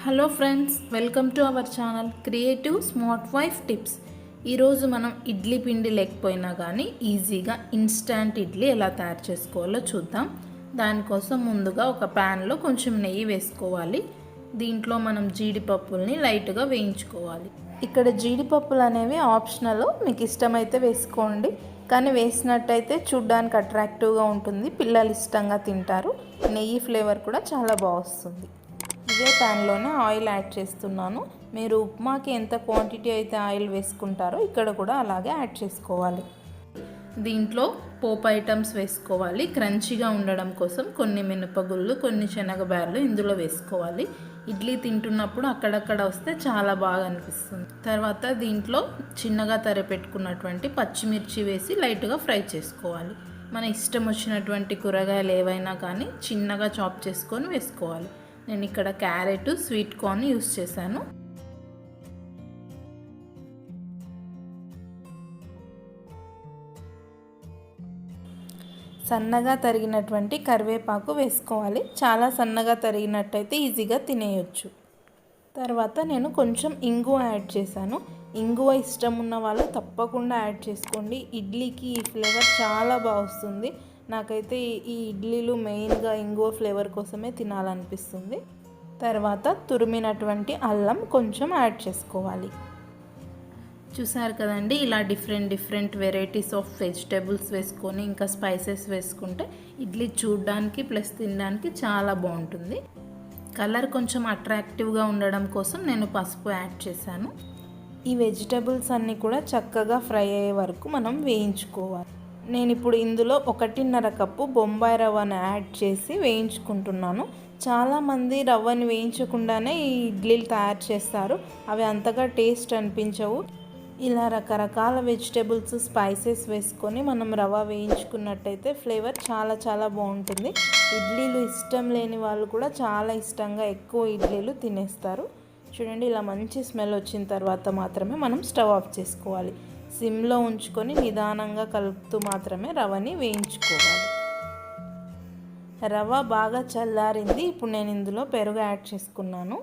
Hello friends, welcome to our channel creative smart wife tips. ఈరోజు మనం ఇడ్లీ పిండి లేకపోయినా కానీ ఈజీగా ఇన్స్టాంట్ ఇడ్లీ ఎలా తయారు చేసుకోవాలో చూద్దాం. దానికోసం ముందుగా ఒక ప్యాన్లో కొంచెం నెయ్యి వేసుకోవాలి. దీంట్లో మనం జీడిపప్పుల్ని లైట్గా వేయించుకోవాలి. ఇక్కడ జీడిపప్పులు అనేవి ఆప్షనల్, మీకు ఇష్టమైతే వేసుకోండి. కానీ వేసినట్టయితే చూడ్డానికి అట్రాక్టివ్గా ఉంటుంది, పిల్లలు ఇష్టంగా తింటారు. నెయ్యి ఫ్లేవర్ కూడా చాలా బాగా వస్తుంది. ఇదే ప్యాన్లోనే ఆయిల్ యాడ్ చేస్తున్నాను. మీరు ఉప్మాకి ఎంత క్వాంటిటీ అయితే ఆయిల్ వేసుకుంటారో ఇక్కడ కూడా అలాగే యాడ్ చేసుకోవాలి. దీంట్లో పోపు ఐటమ్స్ వేసుకోవాలి. క్రంచీగా ఉండడం కోసం కొన్ని మినపగుళ్ళు, కొన్ని శనగబ్యాళ్ళు ఇందులో వేసుకోవాలి. ఇడ్లీ తింటున్నప్పుడు అక్కడక్కడ వస్తే చాలా బాగా అనిపిస్తుంది. తర్వాత దీంట్లో చిన్నగా తరిపెట్టుకున్నటువంటి పచ్చిమిర్చి వేసి లైట్గా ఫ్రై చేసుకోవాలి. మన ఇష్టం వచ్చినటువంటి కూరగాయలు ఏవైనా కానీ చిన్నగా చాప్ చేసుకొని వేసుకోవాలి. నేను ఇక్కడ క్యారెట్, స్వీట్ కార్న్ యూస్ చేశాను. సన్నగా తరిగినటువంటి కరివేపాకు వేసుకోవాలి. చాలా సన్నగా తరిగినట్టయితే ఈజీగా తినేయొచ్చు. తర్వాత నేను కొంచెం ఇంగువ యాడ్ చేశాను. ఇంగువ ఇష్టం ఉన్న వాళ్ళు తప్పకుండా యాడ్ చేసుకోండి. ఇడ్లీకి ఈ ఫ్లేవర్ చాలా బాగా వస్తుంది. నాకైతే ఈ ఇడ్లీలు మెయిన్గా ఇంగువ ఫ్లేవర్ కోసమే తినాలనిపిస్తుంది. తర్వాత తురిమినటువంటి అల్లం కొంచెం యాడ్ చేసుకోవాలి. చూసారు కదండి, ఇలా డిఫరెంట్ వెరైటీస్ ఆఫ్ వెజిటేబుల్స్ వేసుకొని ఇంకా స్పైసెస్ వేసుకుంటే ఇడ్లీ చూడడానికి ప్లస్ తినడానికి చాలా బాగుంటుంది. కలర్ కొంచెం అట్రాక్టివ్గా ఉండడం కోసం నేను పసుపు యాడ్ చేశాను. ఈ వెజిటేబుల్స్ అన్నీ కూడా చక్కగా ఫ్రై అయ్యే వరకు మనం వేయించుకోవాలి. నేను ఇప్పుడు ఇందులో 1.5 కప్పు బొంబాయి రవ్వను యాడ్ చేసి వేయించుకుంటున్నాను. చాలామంది రవ్వని వేయించకుండానే ఈ ఇడ్లీలు తయారు చేస్తారు. అవి అంతగా టేస్ట్ అనిపించవు. ఇలా రకరకాల వెజిటేబుల్స్, స్పైసెస్ వేసుకొని మనం రవ్వ వేయించుకున్నట్టయితే ఫ్లేవర్ చాలా బాగుంటుంది. ఇడ్లీలు ఇష్టం లేని వాళ్ళు కూడా చాలా ఇష్టంగా ఎక్కువ ఇడ్లీలు తినేస్తారు. చూడండి, ఇలా మంచి స్మెల్ వచ్చిన తర్వాత మాత్రమే మనం స్టవ్ ఆఫ్ చేసుకోవాలి. సిమ్లో ఉంచుకొని నిదానంగా కలుపుతూ మాత్రమే రవ్వని వేయించుకోవాలి. రవ్వ బాగా చల్లారింది. ఇప్పుడు నేను ఇందులో పెరుగు యాడ్ చేసుకున్నాను.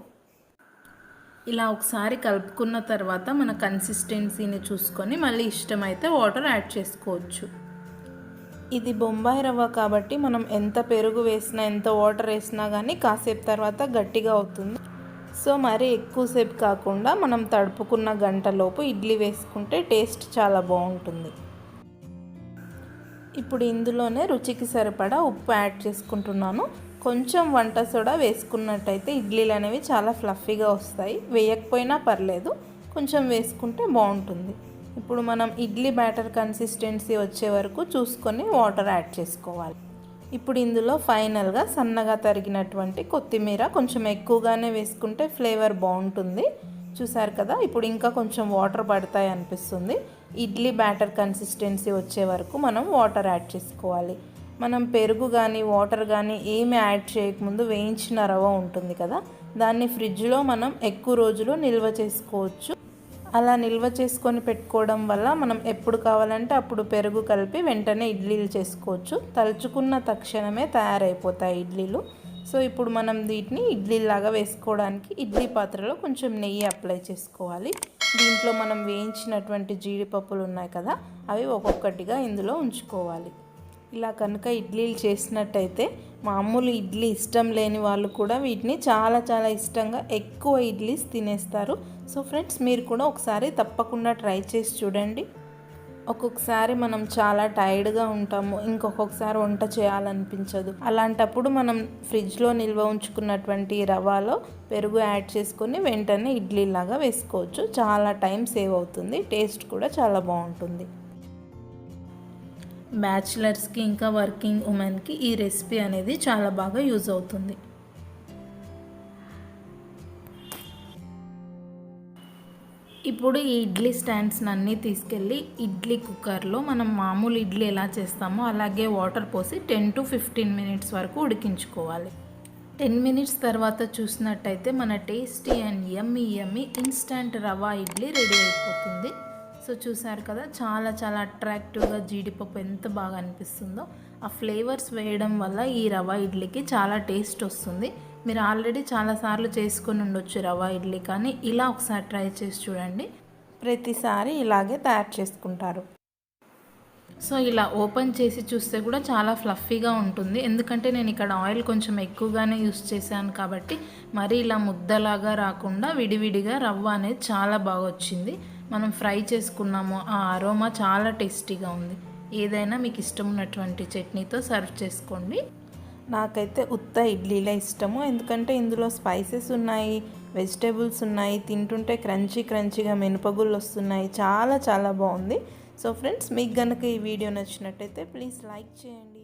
ఇలా ఒకసారి కలుపుకున్న తర్వాత మన కన్సిస్టెన్సీని చూసుకొని మళ్ళీ ఇష్టమైతే వాటర్ యాడ్ చేసుకోవచ్చు. ఇది బొంబాయి రవ్వ కాబట్టి మనం ఎంత పెరుగు వేసినా, ఎంత వాటర్ వేసినా కానీ కాసేపు తర్వాత గట్టిగా అవుతుంది. సో మరీ ఎక్కువసేపు కాకుండా మనం తడుపుకున్న గంటలోపు ఇడ్లీ వేసుకుంటే టేస్ట్ చాలా బాగుంటుంది. ఇప్పుడు ఇందులోనే రుచికి సరిపడా ఉప్పు యాడ్ చేసుకుంటున్నాను. కొంచెం వంట సోడా వేసుకున్నట్టయితే ఇడ్లీలు అనేవి చాలా ఫ్లఫీగా వస్తాయి. వేయకపోయినా పర్లేదు, కొంచెం వేసుకుంటే బాగుంటుంది. ఇప్పుడు మనం ఇడ్లీ బ్యాటర్ కన్సిస్టెన్సీ వచ్చే వరకు చూసుకొని వాటర్ యాడ్ చేసుకోవాలి. ఇప్పుడు ఇందులో ఫైనల్గా సన్నగా తరిగినటువంటి కొత్తిమీర కొంచెం ఎక్కువగానే వేసుకుంటే ఫ్లేవర్ బాగుంటుంది. చూసారు కదా, ఇప్పుడు ఇంకా కొంచెం వాటర్ పడతాయి అనిపిస్తుంది. ఇడ్లీ బ్యాటర్ కన్సిస్టెన్సీ వచ్చే వరకు మనం వాటర్ యాడ్ చేసుకోవాలి. మనం పెరుగు కానీ వాటర్ కానీ ఏమి యాడ్ చేయకముందు వేయించిన రవ్వ ఉంటుంది కదా, దాన్ని ఫ్రిడ్జ్లో మనం ఎక్కువ రోజులు నిల్వ చేసుకోవచ్చు. అలా నిల్వ చేసుకొని పెట్టుకోవడం వల్ల మనం ఎప్పుడు కావాలంటే అప్పుడు పెరుగు కలిపి వెంటనే ఇడ్లీలు చేసుకోవచ్చు. తలుచుకున్న తక్షణమే తయారైపోతాయి ఇడ్లీలు. సో ఇప్పుడు మనం వీటిని ఇడ్లీలాగా వేసుకోవడానికి ఇడ్లీ పాత్రలో కొంచెం నెయ్యి అప్లై చేసుకోవాలి. దీంట్లో మనం వేయించినటువంటి జీడిపప్పులు ఉన్నాయి కదా, అవి ఒక్కొక్కటిగా ఇందులో ఉంచుకోవాలి. ఇలా కనుక ఇడ్లీలు చేసినట్టయితే మామూలు ఇడ్లీ ఇష్టం లేని వాళ్ళు కూడా వీటిని చాలా ఇష్టంగా ఎక్కువ ఇడ్లీస్ తినేస్తారు. సో ఫ్రెండ్స్, మీరు కూడా ఒకసారి తప్పకుండా ట్రై చేసి చూడండి. ఒక్కొక్కసారి మనం చాలా టైర్డ్గా ఉంటాము, ఇంకొకసారి వంట చేయాలనిపించదు. అలాంటప్పుడు మనం ఫ్రిడ్జ్లో నిల్వ ఉంచుకున్నటువంటి రవ్వలో పెరుగు యాడ్ చేసుకొని వెంటనే ఇడ్లీలాగా వేసుకోవచ్చు. చాలా టైం సేవ్ అవుతుంది, టేస్ట్ కూడా చాలా బాగుంటుంది. బ్యాచిలర్స్కి ఇంకా వర్కింగ్ ఉమెన్కి ఈ రెసిపీ అనేది చాలా బాగా యూజ్ అవుతుంది. ఇప్పుడు ఈ ఇడ్లీ స్టాండ్స్ అన్నీ తీసుకెళ్ళి ఇడ్లీ కుక్కర్లో మనం మామూలు ఇడ్లీ ఎలా చేస్తామో అలాగే వాటర్ పోసి 10 to 15 మినిట్స్ వరకు ఉడికించుకోవాలి. 10 మినిట్స్ తర్వాత చూసినట్టయితే మన tasty and yummy instant rava idli ready అయిపోతుంది. సో చూసారు కదా, చాలా అట్రాక్టివ్గా జీడిపప్పు ఎంత బాగా అనిపిస్తుందో. ఆ ఫ్లేవర్స్ వేయడం వల్ల ఈ రవా ఇడ్లీకి చాలా టేస్ట్ వస్తుంది. మీరు ఆల్రెడీ చాలాసార్లు చేసుకొని ఉండొచ్చు రవ్వ ఇడ్లీ, కానీ ఇలా ఒకసారి ట్రై చేసి చూడండి. ప్రతిసారి ఇలాగే తయారు చేసుకుంటారు. సో ఇలా ఓపెన్ చేసి చూస్తే కూడా చాలా ఫ్లఫీగా ఉంటుంది, ఎందుకంటే నేను ఇక్కడ ఆయిల్ కొంచెం ఎక్కువగానే యూస్ చేశాను కాబట్టి మరీ ఇలా ముద్దలాగా రాకుండా విడివిడిగా రవ్వ అనేది చాలా బాగా వచ్చింది. మనం ఫ్రై చేసుకున్నాము, ఆ అరోమా చాలా టేస్టీగా ఉంది. ఏదైనా మీకు ఇష్టం ఉన్నటువంటి చట్నీతో సర్వ్ చేసుకోండి. నాకైతే ఉత్త ఇడ్లీలే ఇష్టము, ఎందుకంటే ఇందులో స్పైసెస్ ఉన్నాయి, వెజిటేబుల్స్ ఉన్నాయి, తింటుంటే క్రంచీగా మినపగుళ్ళు వస్తున్నాయి. చాలా చాలా బాగుంది. సో ఫ్రెండ్స్, మీకు కనుక ఈ వీడియో నచ్చినట్టయితే ప్లీజ్ లైక్ చేయండి.